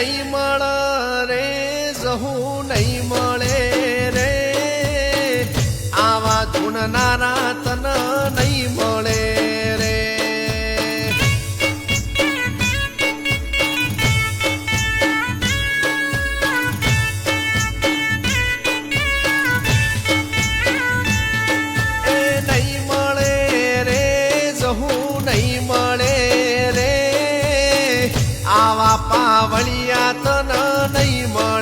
નહીં મળે રે જહું નહીં મળે રે આવા ધૂણનારા તન નહીં મળે રે એ નહીં મળે રે જહું નહીં મળે રે આવા પાવળિયા તન નહીં મળે